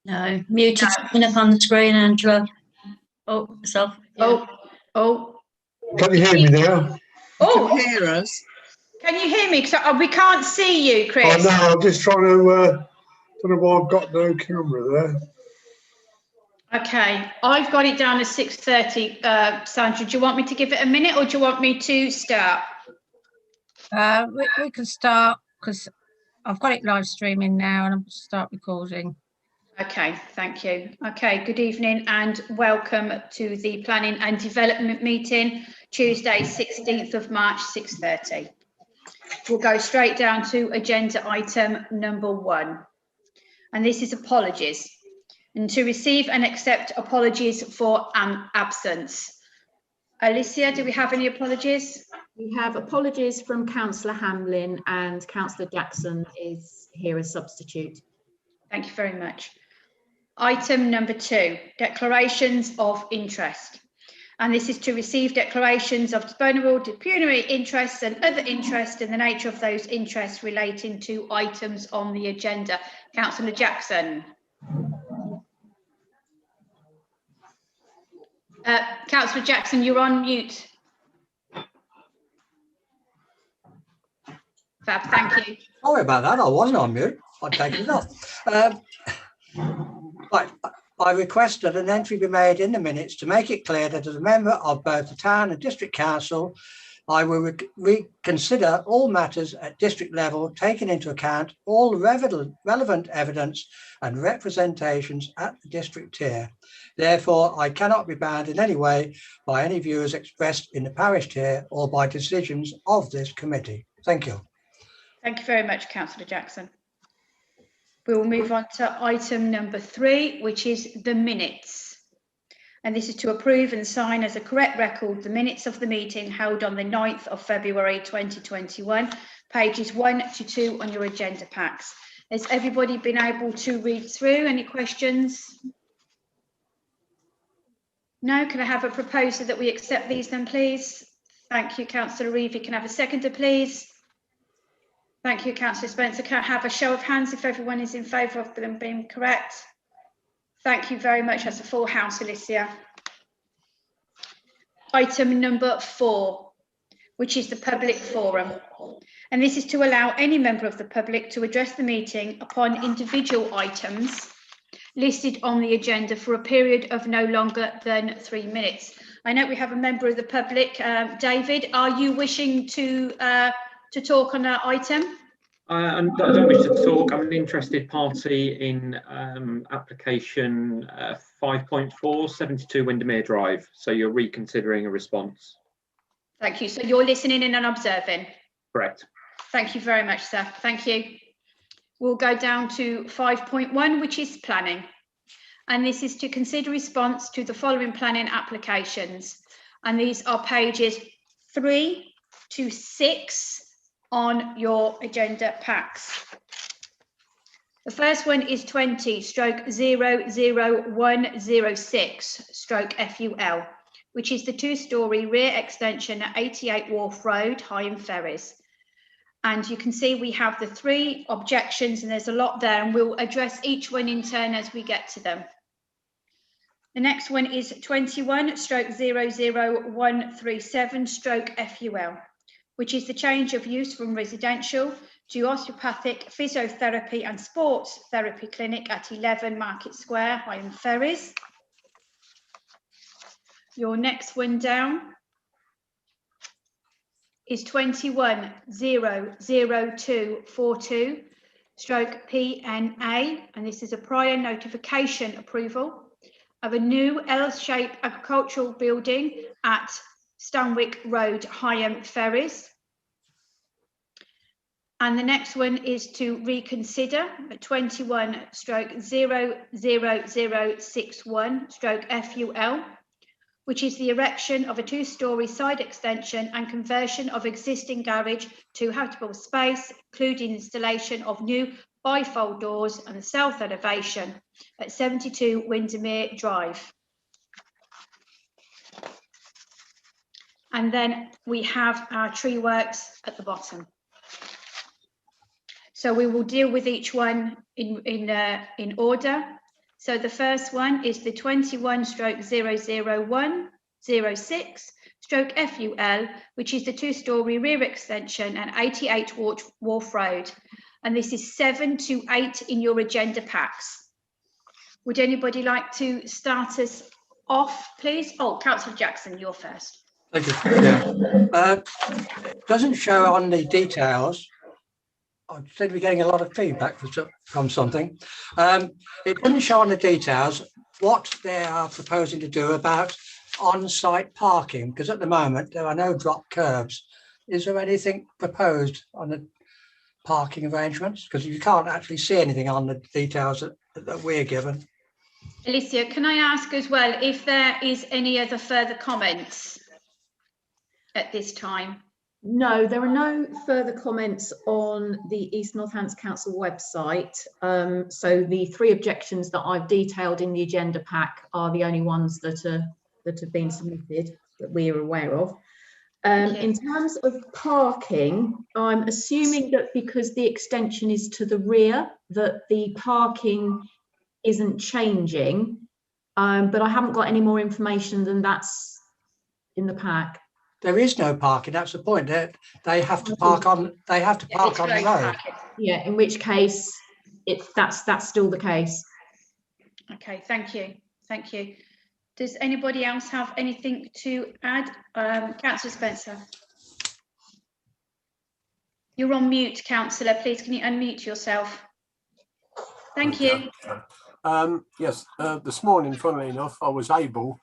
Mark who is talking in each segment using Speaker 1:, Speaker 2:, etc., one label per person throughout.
Speaker 1: No, muted sign up on the screen, Angela. Oh, self. Yeah. Oh.
Speaker 2: Can you hear me now?
Speaker 3: Oh, can you hear us? Can you hear me? Because we can't see you, Chris.
Speaker 2: Oh no, I'm just trying to. Don't know why I've got no camera there.
Speaker 3: Okay, I've got it down as 6:30. Sandra, do you want me to give it a minute, or do you want me to start?
Speaker 4: We can start because I've got it live streaming now, and I'll start recording.
Speaker 3: Okay, thank you. Okay, good evening and welcome to the Planning and Development meeting, Tuesday, 16th of March, 6:30. We'll go straight down to agenda item number 1. And this is apologies. And to receive and accept apologies for absence. Alicia, do we have any apologies?
Speaker 5: We have apologies from Councillor Hamlin, and Councillor Jackson is here as substitute.
Speaker 3: Thank you very much. Item number 2, declarations of interest. And this is to receive declarations of disposable pecuniary interests and other interests in the nature of those interests relating to items on the agenda. Councillor Jackson. Councillor Jackson, you're on mute. Fab, thank you.
Speaker 6: Sorry about that, I wasn't on mute. I'd taken it off. Right. I request that an entry be made in the minutes to make it clear that as a member of both the Town and District Council, I will reconsider all matters at district level, taking into account all relevant evidence and representations at the district tier. Therefore, I cannot be bound in any way by any views expressed in the parish tier or by decisions of this committee. Thank you.
Speaker 3: Thank you very much, Councillor Jackson. We will move on to item number 3, which is the minutes. And this is to approve and sign as a correct record the minutes of the meeting held on the 9th of February 2021, pages 1 to 2 on your agenda packs. Has everybody been able to read through? Any questions? No? Can I have a proposer that we accept these then, please? Thank you, Councillor Reevy. Can I have a seconder, please? Thank you, Councillor Spencer. Can I have a show of hands if everyone is in favour of them being correct? Thank you very much. That's a full house, Alicia. Item number 4, which is the public forum. And this is to allow any member of the public to address the meeting upon individual items listed on the agenda for a period of no longer than 3 minutes. I know we have a member of the public. David, are you wishing to talk on that item?
Speaker 7: I don't wish to talk. I'm an interested party in application 5.4, 72 Windermere Drive. So you're reconsidering a response.
Speaker 3: Thank you. So you're listening in and observing?
Speaker 7: Correct.
Speaker 3: Thank you very much, sir. Thank you. We'll go down to 5.1, which is planning. And this is to consider response to the following planning applications. And these are pages 3 to 6 on your agenda packs. The first one is 20/00106/FUL, which is the 2-storey rear extension at 88 Wharf Road, Heigham Ferries. And you can see we have the 3 objections, and there's a lot there, and we'll address each one in turn as we get to them. The next one is 21/00137/FUL, which is the change of use from residential to osteopathic physiotherapy and sports therapy clinic at 11 Market Square, Heigham Ferries. Your next one down is 21/00242/PNA, and this is a prior notification approval of a new L-shaped agricultural building at Stanwick Road, Heigham Ferries. And the next one is to reconsider 21/00061/FUL, which is the erection of a 2-storey side extension and conversion of existing garage to habitable space, including installation of new bifold doors and the south elevation at 72 Windermere Drive. And then we have our tree works at the bottom. So we will deal with each one in order. So the first one is the 21/00106/FUL, which is the 2-storey rear extension and 88 Wharf Road. And this is 7 to 8 in your agenda packs. Would anybody like to start us off, please? Oh, Councillor Jackson, you're first.
Speaker 6: Thank you. It doesn't show on the details. I seem to be getting a lot of feedback from something. It doesn't show on the details what they are proposing to do about on-site parking, because at the moment there are no drop curbs. Is there anything proposed on the parking arrangements? Because you can't actually see anything on the details that we're given.
Speaker 3: Alicia, can I ask as well if there is any other further comments at this time?
Speaker 5: No, there are no further comments on the East Northants Council website. So the 3 objections that I've detailed in the agenda pack are the only ones that have been submitted that we are aware of. In terms of parking, I'm assuming that because the extension is to the rear, that the parking isn't changing, but I haven't got any more information than that's in the pack.
Speaker 6: There is no parking. That's the point. They have to park on. They have to park on the road.
Speaker 5: Yeah, in which case, that's still the case.
Speaker 3: Okay, thank you. Thank you. Does anybody else have anything to add? Councillor Spencer. You're on mute, Councillor. Please, can you unmute yourself? Thank you.
Speaker 8: Yes, this morning, funnily enough, I was able,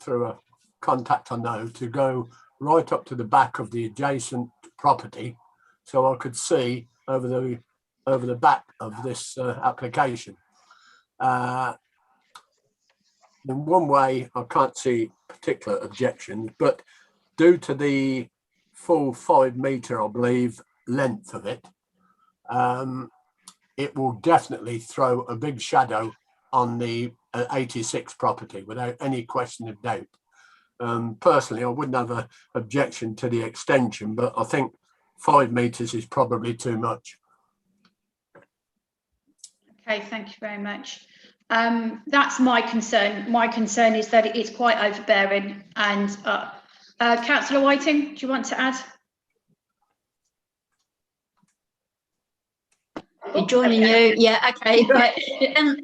Speaker 8: through a contact I know, to go right up to the back of the adjacent property, so I could see over the back of this application. In one way, I can't see particular objections, but due to the full 5 metre, I believe, length of it, it will definitely throw a big shadow on the 86 property without any question of doubt. Personally, I wouldn't have an objection to the extension, but I think 5 metres is probably too much.
Speaker 3: Okay, thank you very much. That's my concern. My concern is that it's quite overbearing. And Councillor Whiting, do you want to add?
Speaker 1: Joining you, yeah, okay, right.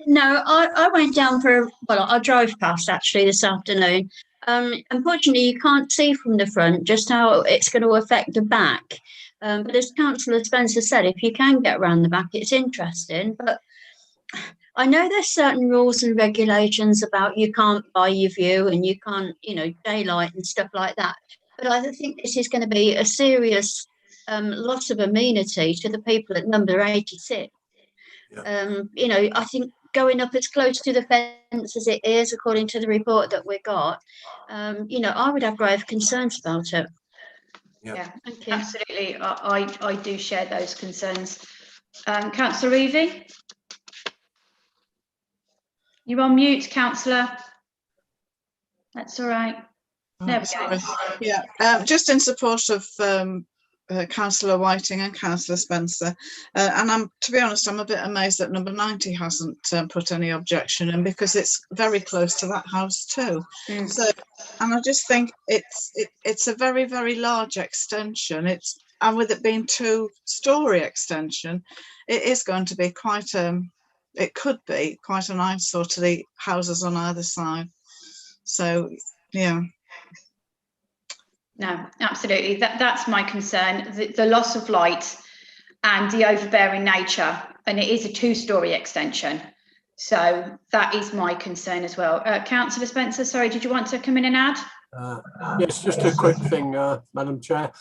Speaker 1: No, I went down I drove past actually this afternoon. Unfortunately, you can't see from the front just how it's going to affect the back. But as Councillor Spencer said, if you can get around the back, it's interesting. But I know there's certain rules and regulations about you can't buy your view and you can't, daylight and stuff like that. But I think this is going to be a serious loss of amenity to the people at number 86. Yeah. I think going up as close to the fence as it is, according to the report that we got, I would have grave concerns about it.
Speaker 3: Yeah, absolutely. I do share those concerns. Councillor Evie? You're on mute, Councillor. That's all right. There we go.
Speaker 9: Yeah, just in support of Councillor Whiting and Councillor Spencer, and to be honest, I'm a bit amazed that number 90 hasn't put any objection in, because it's very close to that house too. So, and I just think it's a very, very large extension. And with it being 2-storey extension, it is going to be quite it could be quite an eyesore to the houses on either side. So, yeah.
Speaker 3: No, absolutely. That's my concern, the loss of light and the overbearing nature. And it is a 2-storey extension. So that is my concern as well. Councillor Spencer, sorry, did you want to come in and add?
Speaker 8: Yes, just a quick thing, Madam Chair.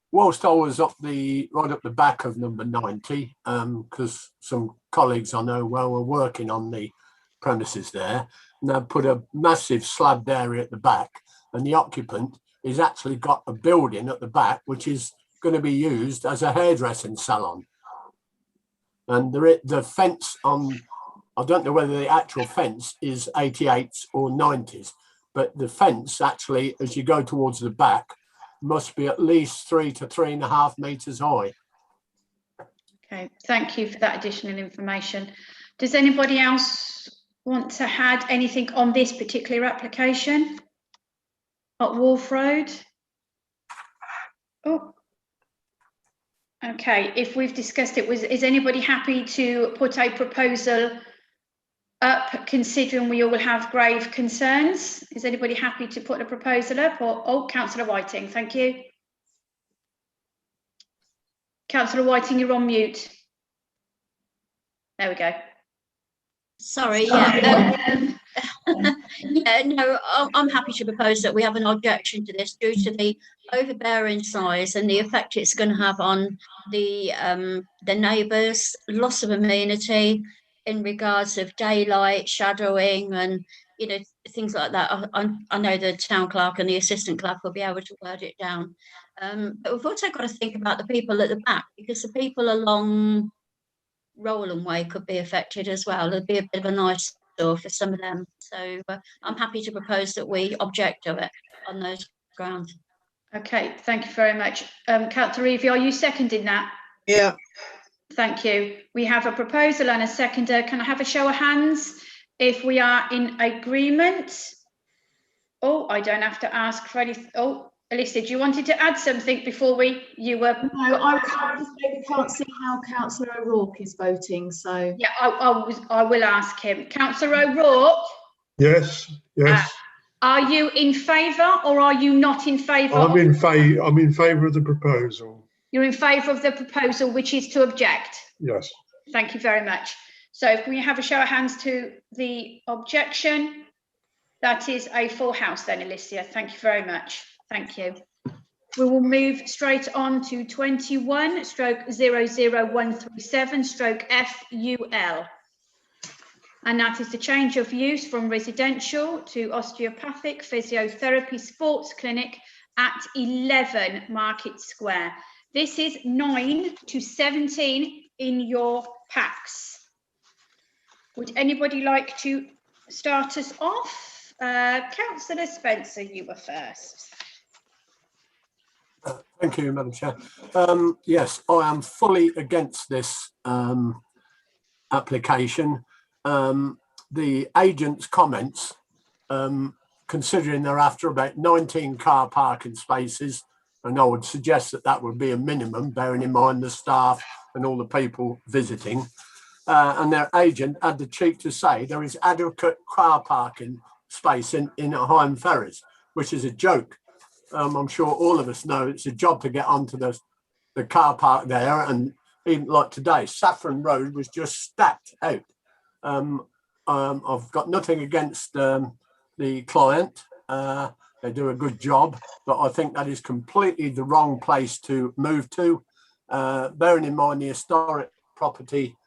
Speaker 8: Whilst I was right up the back of number 90, because some colleagues I know well were working on the premises there, and they've put a massive slabbed area at the back, and the occupant has actually got a building at the back which is going to be used as a hairdressing salon. And the fence on, I don't know whether the actual fence is 88s or 90s, but the fence actually, as you go towards the back, must be at least 3 to 3.5 metres high.
Speaker 3: Okay, thank you for that additional information. Does anybody else want to add anything on this particular application at Wharf Road? Oh, okay. If we've discussed it, is anybody happy to put a proposal up, considering we all have grave concerns? Is anybody happy to put a proposal up? Or, oh, Councillor Whiting, thank you. Councillor Whiting, you're on mute. There we go.
Speaker 1: Sorry, yeah. Yeah, no, I'm happy to propose that we have an objection to this due to the overbearing size and the effect it's going to have on the neighbours, loss of amenity in regards of daylight, shadowing, and things like that. I know the town clerk and the assistant clerk will be able to word it down. But we've also got to think about the people at the back, because the people along Rowland Way could be affected as well. There'd be a bit of a nice door for some of them. So I'm happy to propose that we object to it on those grounds.
Speaker 3: Okay, thank you very much. Councillor Evie, are you seconding that?
Speaker 9: Yeah.
Speaker 3: Thank you. We have a proposal and a seconder. Can I have a show of hands if we are in agreement? Oh, I don't have to ask for anything. Oh, Alyssa, you wanted to add something before you were?
Speaker 5: No, I just maybe can't see how Councillor O'Rourke is voting, so.
Speaker 3: Yeah, I will ask him. Councillor O'Rourke?
Speaker 2: Yes, yes.
Speaker 3: Are you in favour or are you not in favour?
Speaker 2: I'm in favour of the proposal.
Speaker 3: You're in favour of the proposal, which is to object?
Speaker 2: Yes.
Speaker 3: Thank you very much. So if we have a show of hands to the objection, that is a full house then, Alicia. Thank you very much. Thank you. We will move straight on to 21/00137/FUL. And that is the change of use from residential to osteopathic physiotherapy sports clinic at 11 Market Square. This is 9 to 17 in your packs. Would anybody like to start us off? Councillor Spencer, you were first.
Speaker 8: Thank you, Madam Chair. Yes, I am fully against this application. The agent's comments, considering they're after about 19 car parking spaces, and I would suggest that that would be a minimum, bearing in mind the staff and all the people visiting. And their agent had the cheek to say there is adequate car parking space in Higham Ferries, which is a joke. I'm sure all of us know it's a job to get onto the car park there, and even like today, Saffron Road was just stacked out. I've got nothing against the client. They do a good job, but I think that is completely the wrong place to move to. Bearing in mind the historic property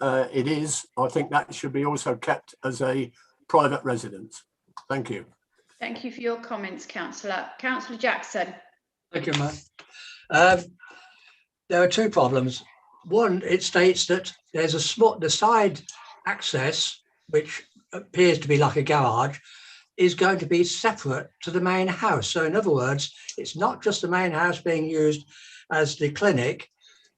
Speaker 8: it is, I think that should be also kept as a private residence. Thank you.
Speaker 3: Thank you for your comments, Councillor. Councillor Jackson.
Speaker 6: Thank you, Matt. There are two problems. One, it states that there's the side access, which appears to be like a garage, is going to be separate to the main house. So in other words, it's not just the main house being used as the clinic.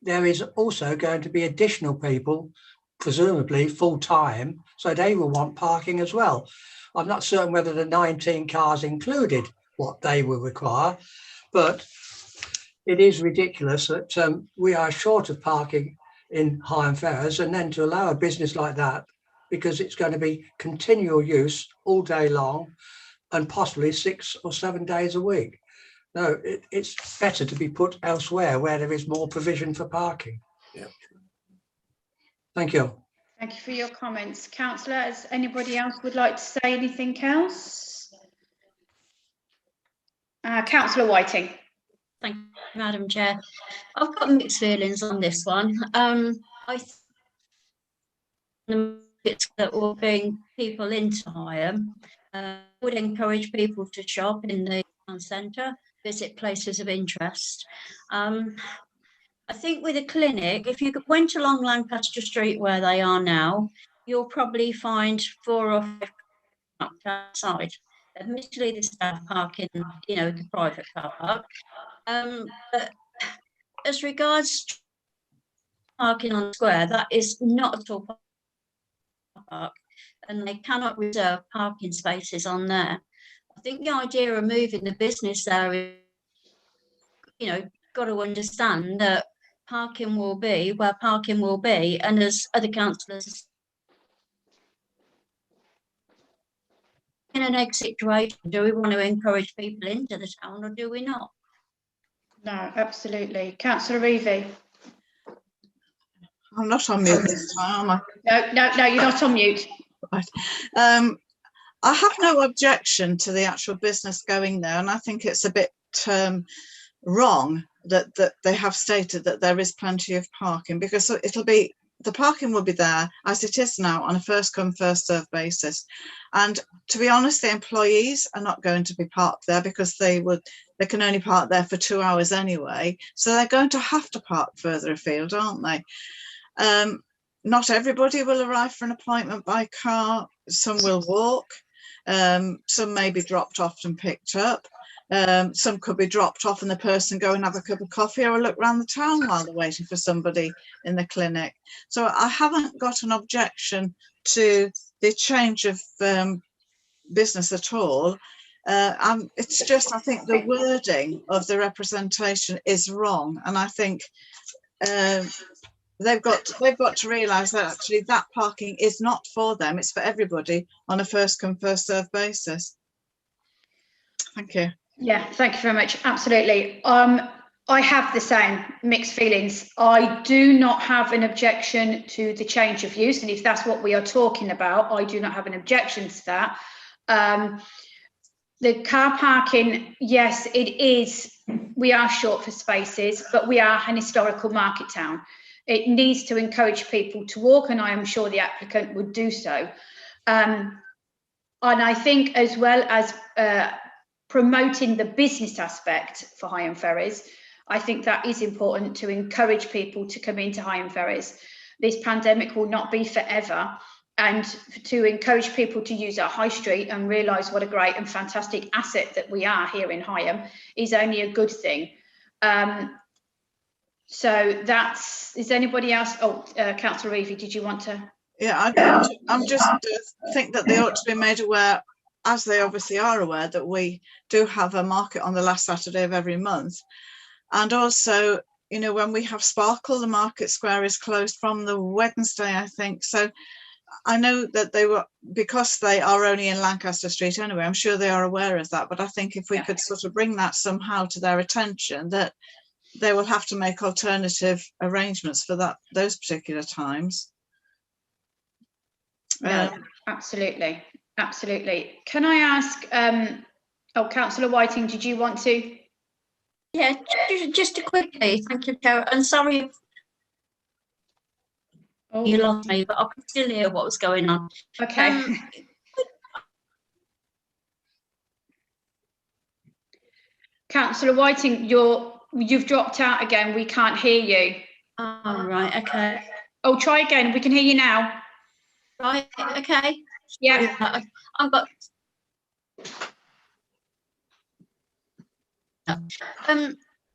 Speaker 6: There is also going to be additional people, presumably full-time, so they will want parking as well. I'm not certain whether the 19 cars included what they will require, but it is ridiculous that we are short of parking in Higham Ferries, and then to allow a business like that, because it's going to be continual use all day long and possibly 6 or 7 days a week. No, it's better to be put elsewhere where there is more provision for parking. Yeah. Thank you.
Speaker 3: Thank you for your comments. Councillor, as anybody else would like to say anything else? Councillor Whiting.
Speaker 1: Thank you, Madam Chair. I've got mixed feelings on this one. I think that will bring people into Higham. Would encourage people to shop in the town centre, visit places of interest. I think with a clinic, if you went along Lancaster Street where they are now, you'll probably find 4 or 5 outside. Admittedly, the staff park in, the private car park. But as regards parking on the square, that is not at all. park, and they cannot reserve parking spaces on there. I think the idea of moving the business there is, got to understand that parking will be where parking will be, and as other councillors in an egg situation, do we want to encourage people into the town or do we not?
Speaker 3: No, absolutely. Councillor Evie.
Speaker 9: I'm not on mute this time, am I?
Speaker 3: No, you're not on mute.
Speaker 9: Right. I have no objection to the actual business going there, and I think it's a bit wrong that they have stated that there is plenty of parking, because the parking will be there as it is now on a first come first served basis. And to be honest, the employees are not going to be parked there because they can only park there for 2 hours anyway, so they're going to have to park further afield, aren't they? Not everybody will arrive for an appointment by car. Some will walk, some may be dropped off and picked up. Some could be dropped off and the person go and have a cup of coffee or a look around the town while they're waiting for somebody in the clinic. So I haven't got an objection to the change of business at all. It's just, I think the wording of the representation is wrong, and I think they've got to realise that actually that parking is not for them, it's for everybody on a first come first served basis. Thank you.
Speaker 3: Yeah, thank you very much. Absolutely. I have the same mixed feelings. I do not have an objection to the change of use, and if that's what we are talking about, I do not have an objection to that. The car parking, yes, it is. We are short for spaces, but we are an historical market town. It needs to encourage people to walk, and I am sure the applicant would do so. And I think, as well as promoting the business aspect for Higham Ferries, I think that is important to encourage people to come into Higham Ferries. This pandemic will not be forever, and to encourage people to use our high street and realise what a great and fantastic asset that we are here in Higham is only a good thing. So is anybody else? Oh, Councillor Evie, did you want to?
Speaker 9: Yeah, I'm just think that they ought to be made aware, as they obviously are aware, that we do have a market on the last Saturday of every month. And also, when we have Sparkle, the market square is closed from the Wednesday, I think. So I know that because they are only in Lancaster Street anyway, I'm sure they are aware of that. But I think if we could sort of bring that somehow to their attention, that they will have to make alternative arrangements for those particular times.
Speaker 3: No, absolutely. Can I ask, Councillor Whiting, did you want to?
Speaker 1: Yeah, just quickly, thank you, Chair. I'm sorry if you lost me, but I could still hear what was going on.
Speaker 3: Okay. Councillor Whiting, you've dropped out again. We can't hear you.
Speaker 1: Oh, right, okay.
Speaker 3: Oh, try again. We can hear you now.
Speaker 1: Right, okay.
Speaker 3: Yeah.
Speaker 1: I've got.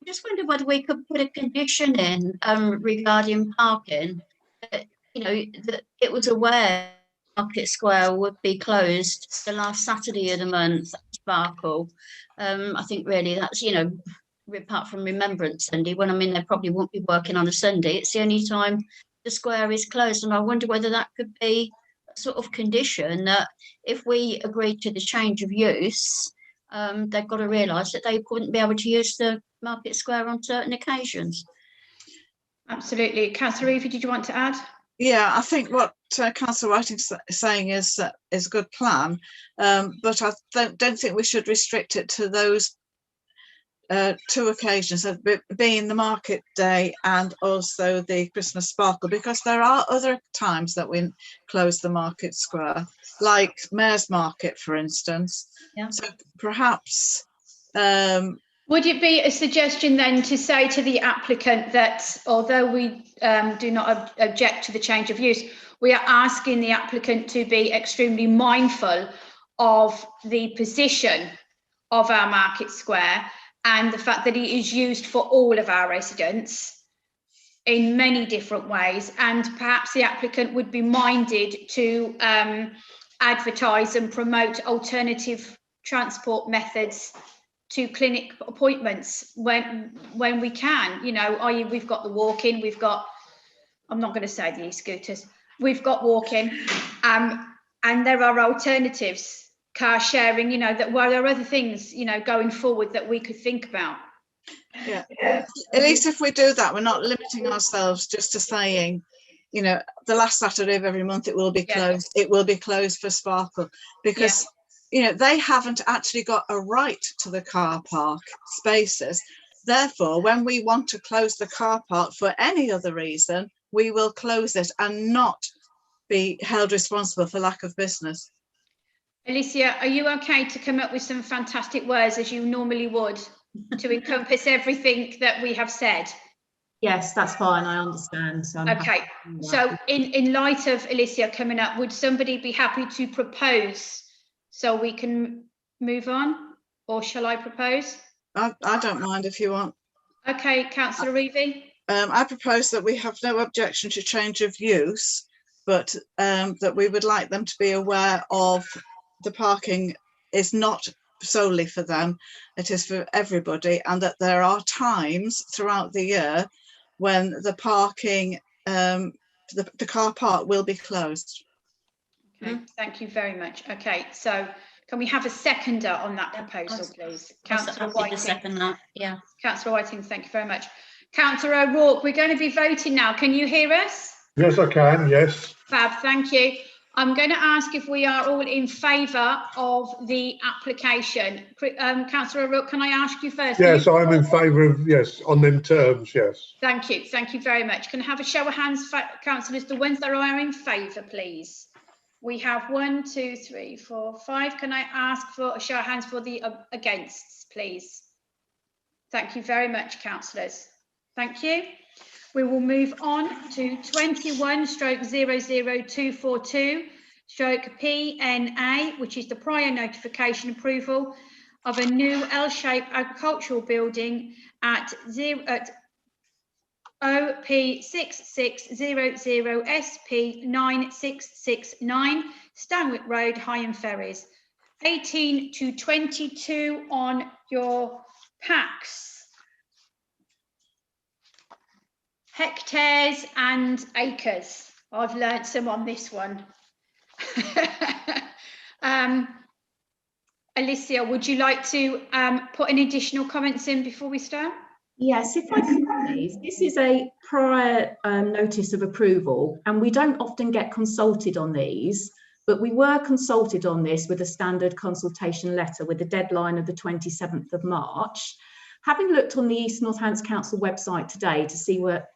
Speaker 1: Just wondered whether we could put a condition in regarding parking. That it was aware Market Square would be closed the last Saturday of the month. Sparkle. I think really that's apart from Remembrance Sunday, when they probably won't be working on a Sunday. It's the only time the square is closed, and I wonder whether that could be a sort of condition that if we agree to the change of use, they've got to realise that they wouldn't be able to use the Market Square on certain occasions.
Speaker 3: Absolutely. Councillor Evie, did you want to add?
Speaker 9: Yeah, I think what Councillor Whiting is saying is a good plan, but I don't think we should restrict it to those 2 occasions, being the market day and also the Christmas Sparkle, because there are other times that we close the Market Square, like Mayor's Market, for instance.
Speaker 3: Yeah.
Speaker 9: So perhaps
Speaker 3: would it be a suggestion then to say to the applicant that although we do not object to the change of use, we are asking the applicant to be extremely mindful of the position of our Market Square and the fact that it is used for all of our residents, in many different ways, and perhaps the applicant would be minded to advertise and promote alternative transport methods to clinic appointments when we can, you know, i.e. we've got the walk-in, we've got, I'm not going to say the e-scooters, we've got walk-in, and there are alternatives, car sharing, you know, that well, there are other things, you know, going forward that we could think about.
Speaker 9: Yeah, at least if we do that, we're not limiting ourselves just to saying, you know, the last Saturday of every month it will be closed. It will be closed for Sparkle, because you know, they haven't actually got a right to the car park spaces. Therefore, when we want to close the car park for any other reason, we will close it and not be held responsible for lack of business.
Speaker 3: Alicia, are you okay to come up with some fantastic words as you normally would to encompass everything that we have said?
Speaker 5: Yes, that's fine. I understand. So
Speaker 3: okay. So in light of Alicia coming up, would somebody be happy to propose so we can move on, or shall I propose?
Speaker 9: I don't mind if you want.
Speaker 3: Okay, Councillor Reevy.
Speaker 9: I propose that we have no objection to change of use, but that we would like them to be aware of the parking is not solely for them, it is for everybody, and that there are times throughout the year when the parking, the car park will be closed.
Speaker 3: Okay, thank you very much. Okay, so can we have a seconder on that proposal, please? Councillor Whiting.
Speaker 1: Second that, yeah.
Speaker 3: Councillor Whiting, thank you very much. Councillor O'Rourke, we're going to be voting now. Can you hear us?
Speaker 2: Yes, I can, yes.
Speaker 3: Fab, thank you. I'm going to ask if we are all in favour of the application. Councillor O'Rourke, can I ask you first?
Speaker 2: Yes, I'm in favour of, yes, on them terms, yes.
Speaker 3: Thank you very much. Can I have a show of hands, councillors, the ones that are in favour, please? We have 1, 2, 3, 4, 5. Can I ask for a show of hands for the against, please? Thank you very much, councillors. Thank you. We will move on to 21/00242/PNA, which is the prior notification approval of a new L-shaped agricultural building at OP6600SP9669 Stanwick Road, Heigham Ferries. 18 to 22 on your packs. Hectares and acres. I've learnt some on this one. Alicia, would you like to put any additional comments in before we start?
Speaker 5: Yes, if I could please. This is a prior notice of approval, and we don't often get consulted on these, but we were consulted on this with a standard consultation letter with a deadline of the 27th of March. Having looked on the East Northants Council website today to see what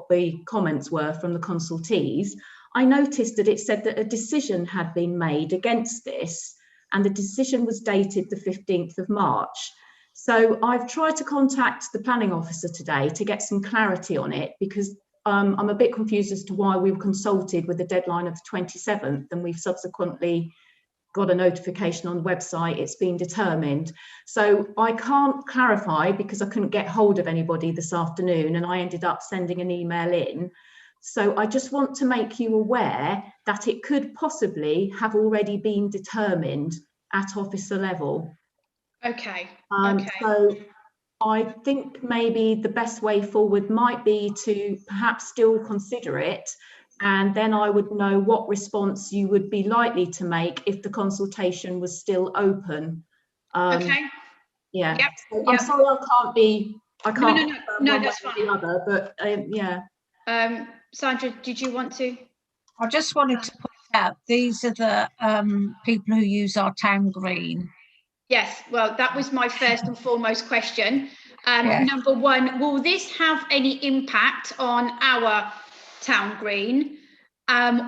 Speaker 5: the comments were from the consultees, I noticed that it said that a decision had been made against this, and the decision was dated the 15th of March. So I've tried to contact the planning officer today to get some clarity on it, because I'm a bit confused as to why we were consulted with a deadline of the 27th and we've subsequently got a notification on the website it's been determined. So I can't clarify because I couldn't get hold of anybody this afternoon and I ended up sending an email in. So I just want to make you aware that it could possibly have already been determined at officer level.
Speaker 3: Okay.
Speaker 5: So I think maybe the best way forward might be to perhaps still consider it, and then I would know what response you would be likely to make if the consultation was still open.
Speaker 3: Okay.
Speaker 5: Yeah.
Speaker 3: Yep.
Speaker 5: So I'm sorry I can't.
Speaker 3: No, that's fine.
Speaker 5: Other, but yeah.
Speaker 3: Sandra, did you want to?
Speaker 4: I just wanted to point out, these are the people who use our town green.
Speaker 3: Yes, well, that was my first and foremost question. Number one, will this have any impact on our town green,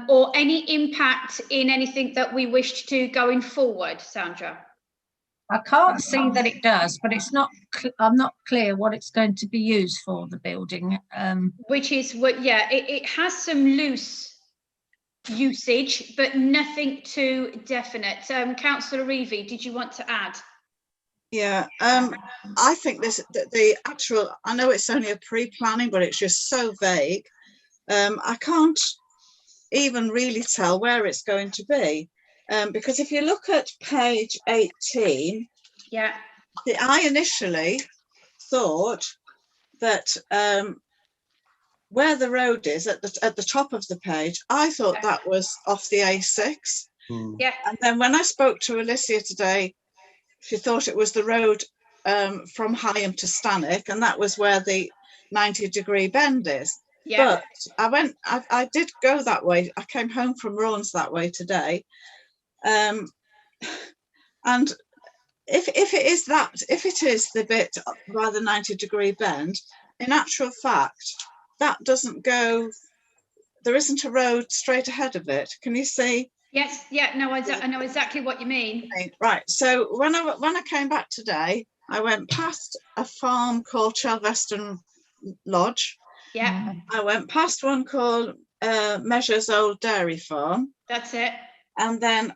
Speaker 3: or any impact in anything that we wished to going forward, Sandra?
Speaker 4: I can't see that it does, but it's not. I'm not clear what it's going to be used for, the building.
Speaker 3: Which is what? Yeah, it has some loose usage, but nothing too definite. Councillor Reevy, did you want to add?
Speaker 9: Yeah, I think the actual, I know it's only a pre-planning, but it's just so vague. I can't even really tell where it's going to be, because if you look at page 18,
Speaker 3: Yeah.
Speaker 9: I initially thought that where the road is at the top of the page, I thought that was off the A6.
Speaker 3: Yeah.
Speaker 9: And then when I spoke to Alicia today, she thought it was the road from Higham to Stanwick, and that was where the 90-degree bend is.
Speaker 3: Yeah.
Speaker 9: But I did go that way. I came home from Rawns that way today. And if it is the bit by the 90-degree bend, in actual fact, that doesn't go, there isn't a road straight ahead of it. Can you see?
Speaker 3: Yes. Yeah. No, I know exactly what you mean.
Speaker 9: Right. So when I came back today, I went past a farm called Chelveston Lodge.
Speaker 3: Yeah.
Speaker 9: I went past one called Measure's Old Dairy Farm.
Speaker 3: That's it.
Speaker 9: And then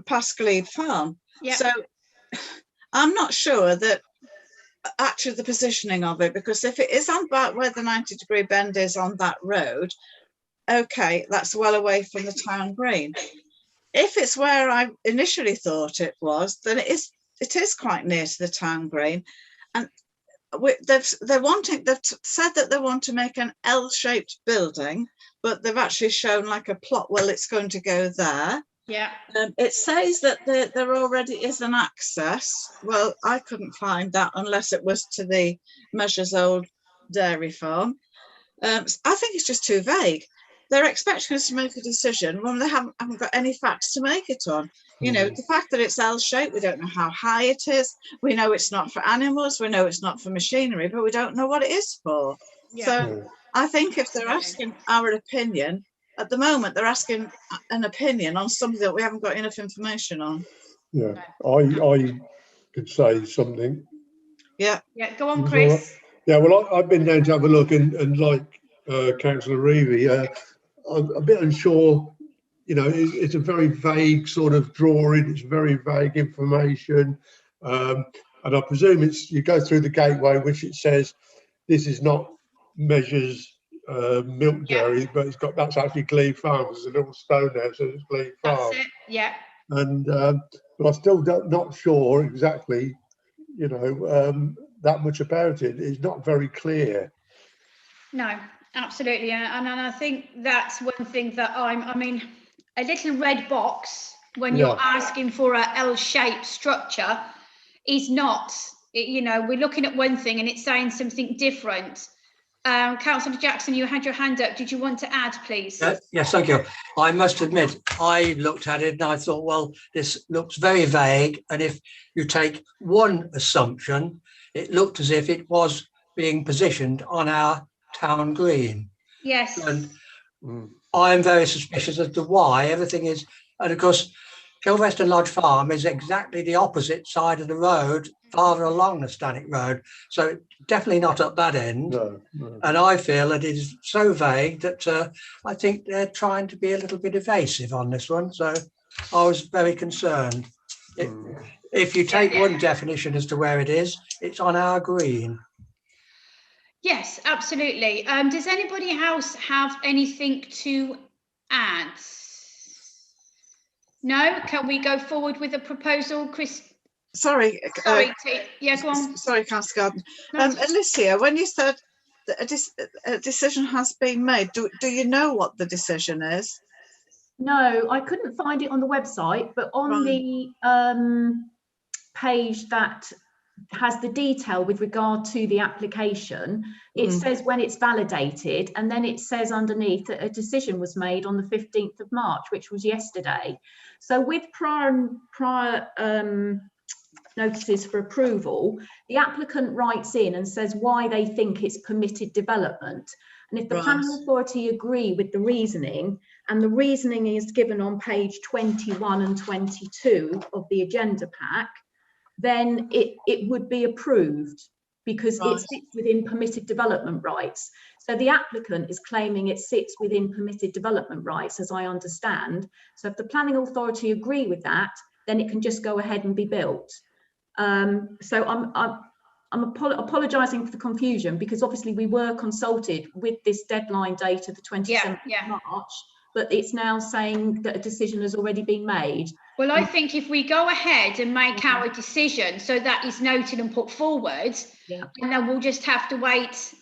Speaker 9: past Glebe Farm.
Speaker 3: Yeah.
Speaker 9: So I'm not sure that actually the positioning of it, because if it is on about where the 90-degree bend is on that road, okay, that's well away from the town green. If it's where I initially thought it was, then it is quite near to the town green. And they've said that they want to make an L-shaped building, but they've actually shown like a plot, well, it's going to go there.
Speaker 3: Yeah.
Speaker 9: It says that there already is an access. Well, I couldn't find that unless it was to the Measure's Old Dairy Farm. I think it's just too vague. They're expecting us to make a decision when they haven't got any facts to make it on. You know, the fact that it's L-shaped, we don't know how high it is. We know it's not for animals. We know it's not for machinery, but we don't know what it is for.
Speaker 3: Yeah.
Speaker 9: So I think if they're asking our opinion, at the moment, they're asking an opinion on something that we haven't got enough information on.
Speaker 2: Yeah, I could say something.
Speaker 9: Yeah.
Speaker 3: Yeah. Go on, Chris.
Speaker 2: Yeah, well, I've been down to have a look, and like Councillor Reevy, I'm a bit unsure. You know, it's a very vague sort of drawing. It's very vague information, and I presume you go through the gateway, which it says this is not Measures milk dairy, but that's actually Glebe Farm. There's a little stone there, so it's Glebe Farm.
Speaker 3: That's it. Yeah.
Speaker 2: And but I'm still not sure exactly, you know, that much about it. It's not very clear.
Speaker 3: No, absolutely. And I think that's one thing that I mean, a little red box when you're asking for a L-shaped structure is not, you know, we're looking at one thing and it's saying something different. Councillor Jackson, you had your hand up. Did you want to add, please?
Speaker 6: Yes, thank you. I must admit, I looked at it and I thought, well, this looks very vague. And if you take one assumption, it looked as if it was being positioned on our town green.
Speaker 3: Yes.
Speaker 6: And I am very suspicious as to why everything is. And of course, Chelveston Lodge Farm is exactly the opposite side of the road, farther along the Stanwick Road. So definitely not up that end.
Speaker 2: No.
Speaker 6: And I feel that it is so vague that I think they're trying to be a little bit evasive on this one. So I was very concerned. If you take one definition as to where it is, it's on our green.
Speaker 3: Yes, absolutely. Does anybody else have anything to add? No? Can we go forward with a proposal, Chris?
Speaker 9: Sorry.
Speaker 3: Yeah, go on.
Speaker 9: Sorry, Councillor Garden.
Speaker 3: No.
Speaker 9: Alicia, when you said that a decision has been made, do you know what the decision is?
Speaker 5: No, I couldn't find it on the website, but on the page that has the detail with regard to the application, it says when it's validated, and then it says underneath that a decision was made on the 15th of March, which was yesterday. So with prior notices for approval, the applicant writes in and says why they think it's permitted development. And if the planning authority agree with the reasoning, and the reasoning is given on page 21 and 22 of the agenda pack, then it would be approved because it sits within permitted development rights. So the applicant is claiming it sits within permitted development rights, as I understand. So if the planning authority agree with that, then it can just go ahead and be built. So I'm apologising for the confusion, because obviously we were consulted with this deadline date of the 27th of March, but it's now saying that a decision has already been made.
Speaker 3: Well, I think if we go ahead and make our decision, so that is noted and put forward, and then we'll just have to wait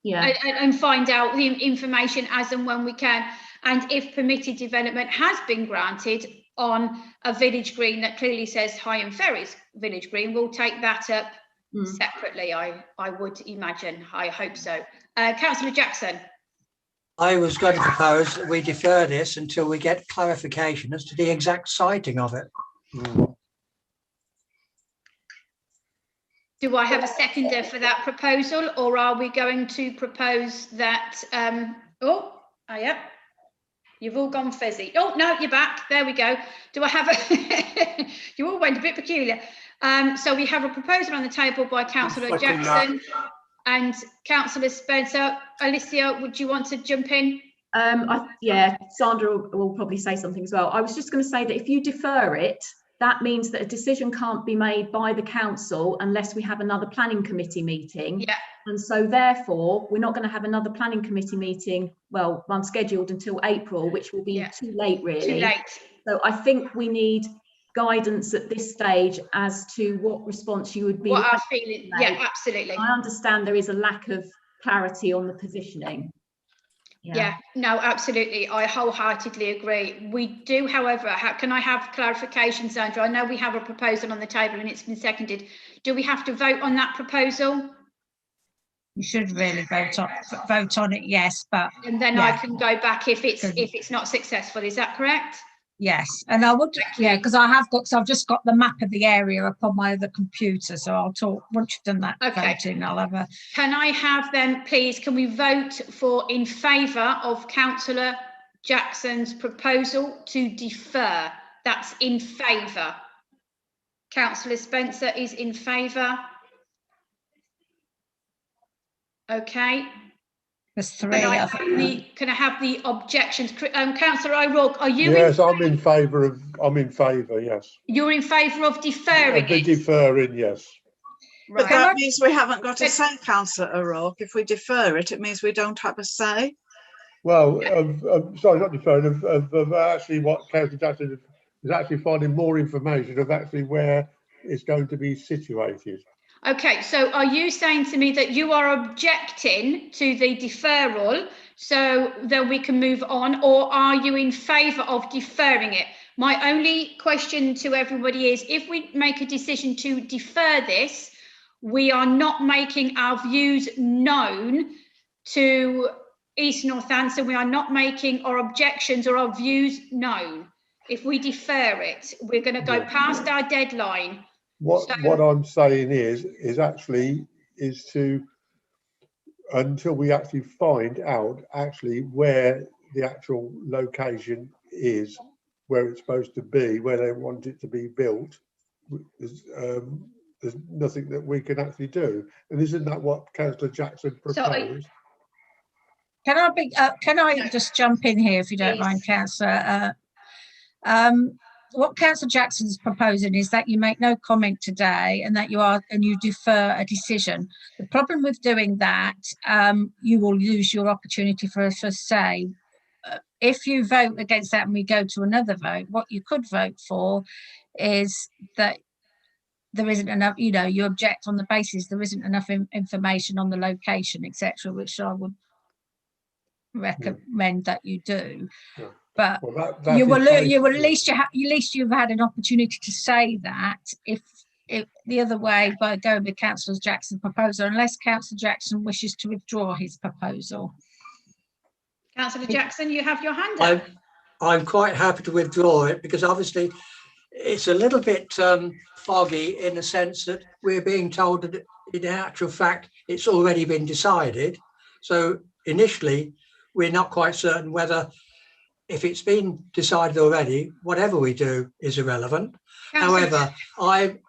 Speaker 3: and find out the information as and when we can. And if permitted development has been granted on a village green that clearly says Higham Ferries Village Green, we'll take that up separately, I would imagine. I hope so. Councillor Jackson.
Speaker 6: I was going to propose that we defer this until we get clarification as to the exact siting of it.
Speaker 3: Do I have a seconder for that proposal, or are we going to propose that? You've all gone fizzy. Oh no, you're back. There we go. Do I have a? You all went a bit peculiar. So we have a proposal on the table by Councillor Jackson and Councillor Spencer. Alicia, would you want to jump in?
Speaker 5: Sandra will probably say something as well. I was just going to say that if you defer it, that means that a decision can't be made by the council unless we have another planning committee meeting.
Speaker 3: Yeah.
Speaker 5: And so therefore, we're not going to have another planning committee meeting, well, unscheduled until April, which will be too late, really.
Speaker 3: Too late.
Speaker 5: So I think we need guidance at this stage as to what response you would be.
Speaker 3: What our feeling, absolutely.
Speaker 5: I understand there is a lack of clarity on the positioning.
Speaker 3: No, absolutely. I wholeheartedly agree. We do, however, can I have clarification, Sandra? I know we have a proposal on the table and it's been seconded. Do we have to vote on that proposal?
Speaker 4: You should really vote on it, yes, but
Speaker 3: and then I can go back if it's not successful. Is that correct?
Speaker 4: Yes, and I would, because I've just got the map of the area up on my other computer, so I'll talk once you've done that voting. I'll have a.
Speaker 3: Can I have then, please? Can we vote for in favour of Councillor Jackson's proposal to defer? That's in favour. Councillor Spencer is in favour. Okay.
Speaker 4: There's three.
Speaker 3: Can I have the objections? Councillor O'Rourke, are you?
Speaker 2: Yes, I'm in favour. Yes.
Speaker 3: You're in favour of deferring it?
Speaker 2: Deferring, yes.
Speaker 3: Right.
Speaker 9: But that means we haven't got a say, Councillor O'Rourke. If we defer it, it means we don't have a say.
Speaker 2: Well, sorry, not deferring, of actually what Councillor Jackson is actually finding more information of actually where it's going to be situated.
Speaker 3: Okay, so are you saying to me that you are objecting to the deferral so that we can move on, or are you in favour of deferring it? My only question to everybody is, if we make a decision to defer this, we are not making our views known to East Northampton. We are not making our objections or our views known. If we defer it, we're going to go past our deadline.
Speaker 2: What I'm saying is to, until we actually find out actually where the actual location is, where it's supposed to be, where they want it to be built, there's nothing that we can actually do. And isn't that what Councillor Jackson proposed?
Speaker 4: Can I just jump in here, if you don't mind, Councillor? What Councillor Jackson is proposing is that you make no comment today and that you defer a decision. The problem with doing that, you will lose your opportunity for us to say. If you vote against that and we go to another vote, what you could vote for is that there isn't enough, you object on the basis there isn't enough information on the location, etc., which I would recommend that you do. Yeah. But you will at least you've had an opportunity to say that if the other way by going with Councillor Jackson's proposal, unless Councillor Jackson wishes to withdraw his proposal.
Speaker 3: Councillor Jackson, you have your hand up.
Speaker 6: I'm quite happy to withdraw it, because obviously it's a little bit foggy in the sense that we're being told that in actual fact it's already been decided. So initially we're not quite certain whether, if it's been decided already, whatever we do is irrelevant. However, I'm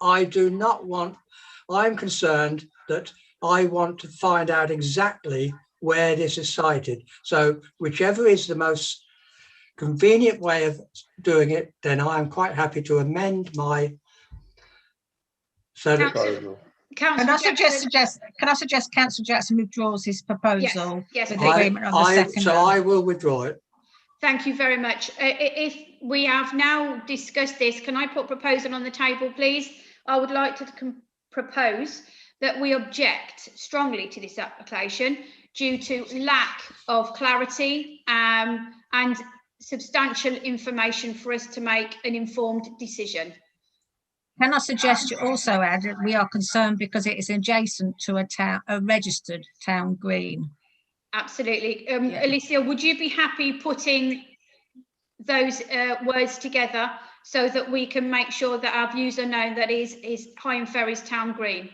Speaker 6: concerned that I want to find out exactly where this is sited. So whichever is the most convenient way of doing it, then I'm quite happy to amend my So the
Speaker 2: proposal.
Speaker 4: Can I suggest Councillor Jackson withdraws his proposal
Speaker 3: Yes,
Speaker 4: with
Speaker 3: please.
Speaker 4: agreement on the second?
Speaker 6: So I will withdraw it.
Speaker 3: Thank you very much. If we have now discussed this, can I put a proposal on the table, please? I would like to propose that we object strongly to this application due to lack of clarity and substantial information for us to make an informed decision.
Speaker 4: Can I suggest you also add that we are concerned because it is adjacent to a registered town green?
Speaker 3: Absolutely. Alicia, would you be happy putting those words together so that we can make sure that our views are known that is Higham Ferry's town green?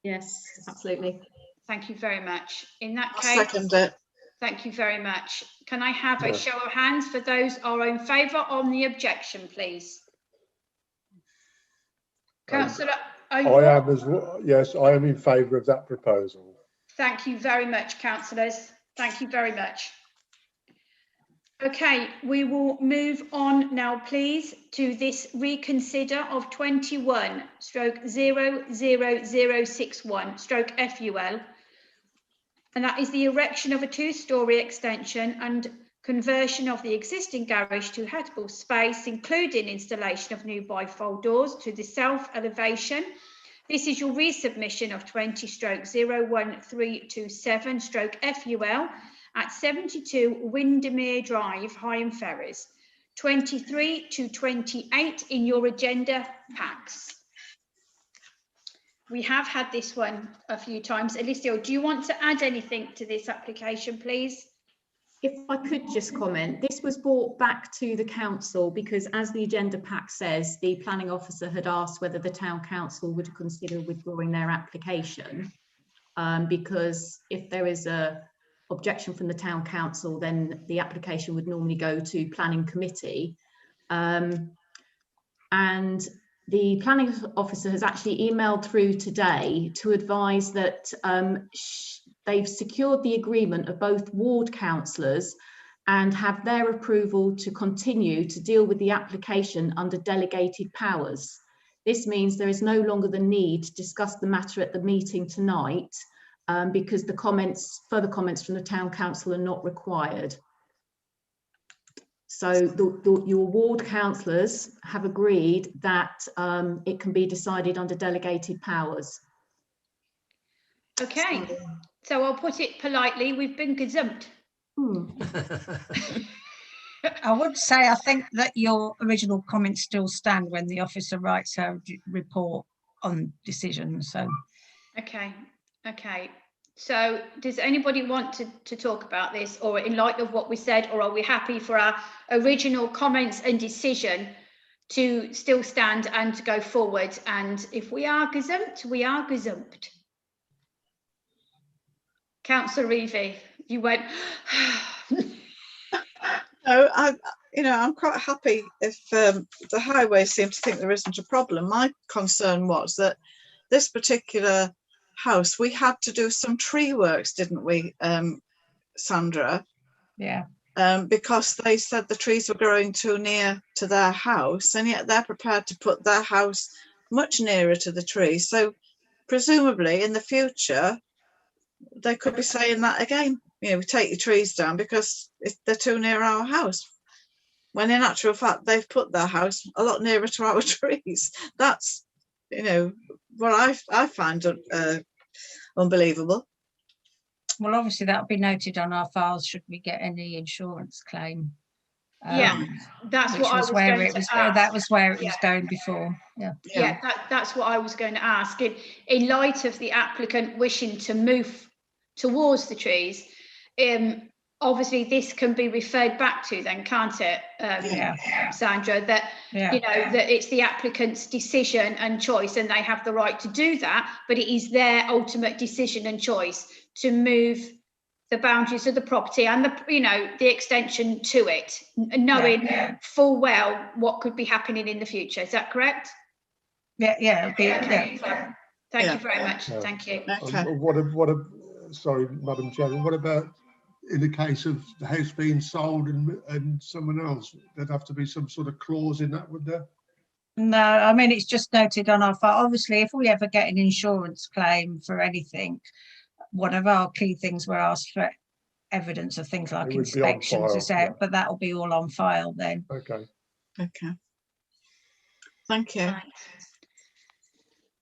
Speaker 5: Yes, absolutely.
Speaker 3: Thank you very much. In that
Speaker 9: I'll
Speaker 3: case,
Speaker 9: second it.
Speaker 3: thank you very much. Can I have a show of hands for those who are in favour on the objection, please? Councillor,
Speaker 2: I am as well. Yes, I am in favour of that proposal.
Speaker 3: Thank you very much, councillors. Thank you very much. Okay, we will move on now, please, to this reconsider of 21/00061/FUL, and that is the erection of a two-storey extension and conversion of the existing garage to habitable space, including installation of new bifold doors to the south elevation. This is your resubmission of 20/01327/FUL at 72 Windermere Drive, Higham Ferries, 23 to 28 in your agenda packs. We have had this one a few times. Alicia, do you want to add anything to this application, please?
Speaker 5: If I could just comment, this was brought back to the council because, as the agenda pack says, the planning officer had asked whether the town council would consider withdrawing their application, because if there is a objection from the town council, then the application would normally go to planning committee, and the planning officer has actually emailed through today to advise that they've secured the agreement of both ward councillors and have their approval to continue to deal with the application under delegated powers. This means there is no longer the need to discuss the matter at the meeting tonight, because the further comments from the town council are not required. So your ward councillors have agreed that it can be decided under delegated powers.
Speaker 3: Okay, so I'll put it politely, we've been gazumped.
Speaker 4: I would say I think that your original comments still stand when the officer writes her report on decisions. So
Speaker 3: Okay. So does anybody want to talk about this, or in light of what we said, or are we happy for our original comments and decision to still stand and to go forward? And if we are gazumped, we are gazumped. Councillor Reevy, you went.
Speaker 9: No, I'm quite happy if the highway seem to think there isn't a problem. My concern was that this particular house, we had to do some tree works, didn't we, Sandra?
Speaker 4: yeah.
Speaker 9: Because they said the trees were growing too near to their house, and yet they're prepared to put their house much nearer to the trees. So presumably in the future, they could be saying that again. We take your trees down because they're too near our house. When in actual fact, they've put their house a lot nearer to our trees. That's, what I find unbelievable.
Speaker 4: Well, obviously that'll be noted on our files should we get any insurance claim.
Speaker 3: Yeah, that's what I was going to ask.
Speaker 4: That was where it was going before.
Speaker 3: Yeah, that's what I was going to ask. In light of the applicant wishing to move towards the trees, obviously this can be referred back to then, can't it, Sandra, that that it's the applicant's decision and choice, and they have the right to do that, but it is their ultimate decision and choice to move the boundaries of the property and the extension to it, knowing full well what could be happening in the future. Is that correct?
Speaker 4: Yeah.
Speaker 3: Thank you very much. Thank you.
Speaker 9: Okay.
Speaker 2: Sorry, Madam Chairman, what about in the case of the house being sold and someone else? There'd have to be some sort of clause in that, would there?
Speaker 4: No, I mean, it's just noted on our file. Obviously, if we ever get an insurance claim for anything, one of our key things we're asked for evidence of things like
Speaker 2: It would be on
Speaker 4: inspections,
Speaker 2: file,
Speaker 4: etc.
Speaker 2: yeah.
Speaker 4: But that'll be all on file then.
Speaker 2: Okay.
Speaker 9: Okay. Thank you.
Speaker 3: Right.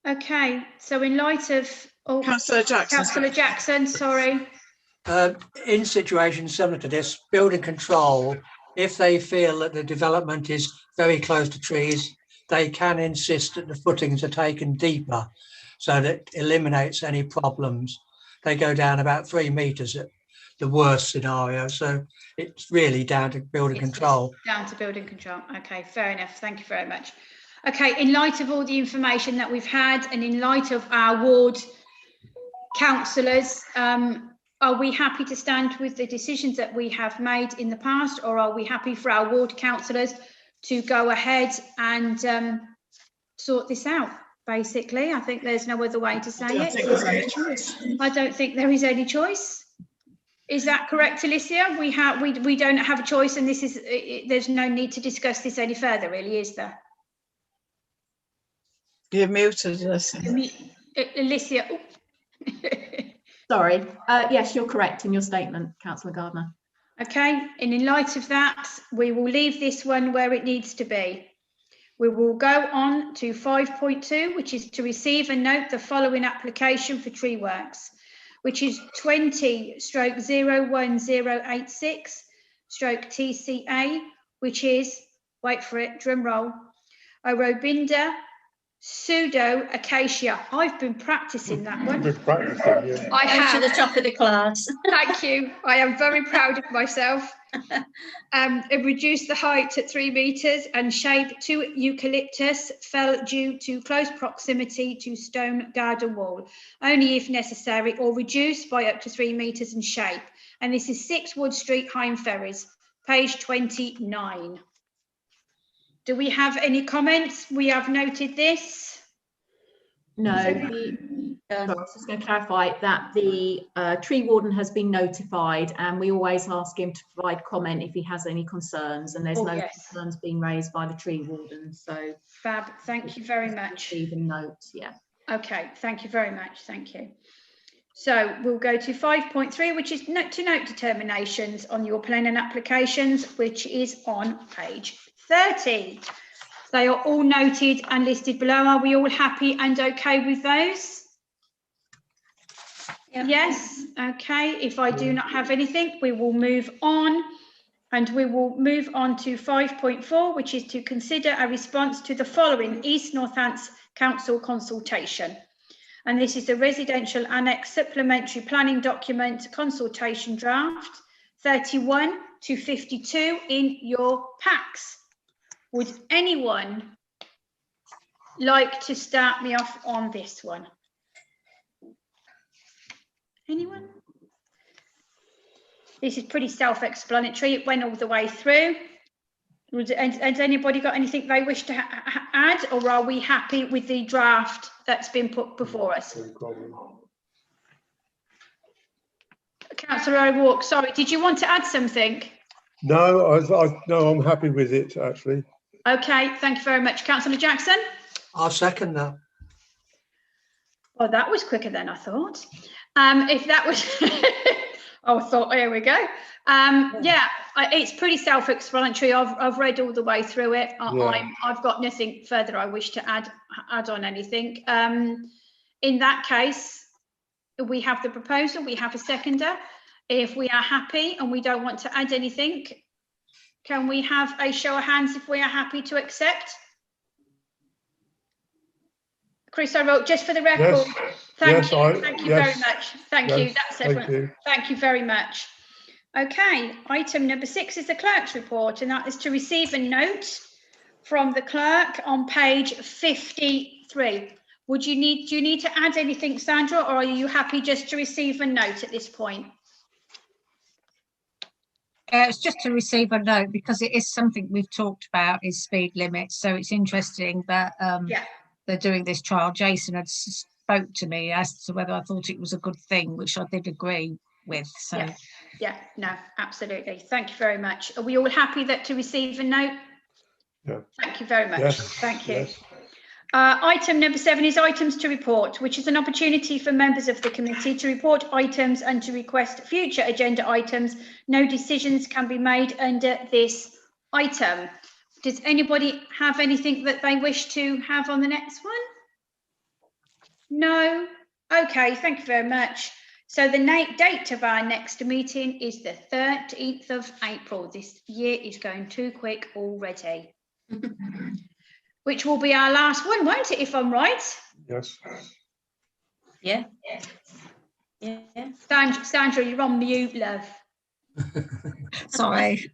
Speaker 3: Okay, so in light of, oh,
Speaker 9: Councillor Jackson.
Speaker 3: Councillor Jackson, sorry.
Speaker 6: In situations similar to this, building control, if they feel that the development is very close to trees, they can insist that the footings are taken deeper, so that eliminates any problems. They go down about 3 metres at the worst scenario, so it's really down to building control.
Speaker 3: Down to building control. Okay, fair enough. Thank you very much. Okay, in light of all the information that we've had and in light of our ward councillors, are we happy to stand with the decisions that we have made in the past, or are we happy for our ward councillors to go ahead and sort this out? Basically, I think there's no other way to say
Speaker 9: I don't
Speaker 3: it.
Speaker 9: think there's any choice.
Speaker 3: I don't think there is any choice. Is that correct, Alicia? We don't have a choice, and this is there's no need to discuss this any further, really, is there?
Speaker 9: You're muted, Alicia.
Speaker 3: Alicia.
Speaker 5: Sorry. Yes, you're correct in your statement, Councillor Gardner.
Speaker 3: Okay, and in light of that, we will leave this one where it needs to be. We will go on to 5.2, which is to receive and note the following application for tree works, which is 20/01086/TCA, which is, wait for it, drum roll, Orobinda pseudo acacia. I've been practicing that one.
Speaker 2: Good practicing, yeah.
Speaker 3: I have.
Speaker 1: To the top of the class.
Speaker 3: Thank you. I am very proud of myself. It reduced the height to 3 metres and shape to eucalyptus fell due to close proximity to stone garden wall, only if necessary, or reduced by up to 3 metres in shape. And this is 6 Wood Street, Hyme Ferries, page 29. Do we have any comments? We have noted this.
Speaker 5: No, sorry, I was just going to clarify that the tree warden has been notified, and we always ask him to provide comment if he has any concerns, and there's concerns being raised by the tree warden. So
Speaker 3: fab, thank you very much.
Speaker 5: Even notes, yeah.
Speaker 3: Okay, thank you very much. Thank you. So we'll go to 5.3, which is to note determinations on your planning applications, which is on page 30. They are all noted and listed below. Are we all happy and okay with those? Yep. Yes, okay. If I do not have anything, we will move on, and we will move on to 5.4, which is to consider a response to the following East Northants Council consultation. And this is the residential annex supplementary planning document consultation draft 31 to 52 in your packs. Would anyone like to start me off on this one? Anyone? This is pretty self-explanatory. It went all the way through. Has anybody got anything they wish to add, or are we happy with the draft that's been put before us? Councillor O'Rourke, sorry, did you want to add something?
Speaker 2: No, no, I'm happy with it, actually.
Speaker 3: Okay, thank you very much. Councillor Jackson?
Speaker 6: I'll second that.
Speaker 3: Well, that was quicker than I thought. If that was, oh, I thought, here we go. Yeah, it's pretty self-explanatory. I've read all the way through it. I've got nothing further I wish to add on anything. In that case, we have the proposal, we have a seconder. If we are happy and we don't want to add anything, can we have a show of hands if we are happy to accept? Chris, I wrote just for the record.
Speaker 2: Yes.
Speaker 3: Thank you very much. Thank you. That's
Speaker 2: everyone.
Speaker 3: Thank you. Thank you very much. Okay, item number 6 is the clerk's report, and that is to receive a note from the clerk on page 53. Do you need to add anything, Sandra, or are you happy just to receive a note at this point?
Speaker 4: It's just to receive a note, because it is something we've talked about, is speed limits. So it's interesting that they're doing this trial. Jason had spoke to me as to whether I thought it was a good thing, which I did agree with. So
Speaker 3: yeah, no, absolutely. Thank you very much. Are we all happy to receive a note? Thank you very much.
Speaker 2: Yes,
Speaker 3: Thank you.
Speaker 2: yes.
Speaker 3: Item number 7 is items to report, which is an opportunity for members of the committee to report items and to request future agenda items. No decisions can be made under this item. Does anybody have anything that they wish to have on the next one? No? Okay, thank you very much. So the date of our next meeting is the 13th of April. This year is going too quick already. Which will be our last one, won't it, if I'm right?
Speaker 2: Yes.
Speaker 1: Yeah. Yeah.
Speaker 3: Sandra, you're on mute, love.
Speaker 4: Sorry.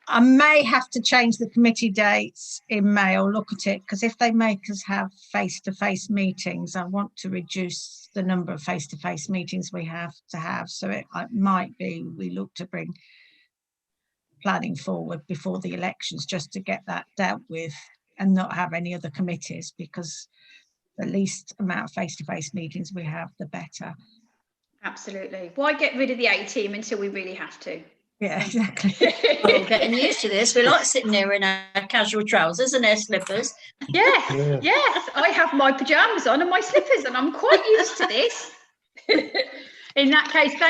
Speaker 4: I may have to change the committee dates in May or look at it, because if they make us have face-to-face meetings, I want to reduce the number of face-to-face meetings we have to have. So it might be we look to bring planning forward before the elections just to get that dealt with and not have any other committees, because the least amount of face-to-face meetings we have, the better.
Speaker 3: Absolutely. Why get rid of the A team until we really have to?
Speaker 4: Yeah, exactly.
Speaker 1: We're all getting used to this. We like sitting there in our casual trousers and our slippers.
Speaker 3: Yes, yes. I have my pyjamas on and my slippers, and I'm quite used to this. In that case, thank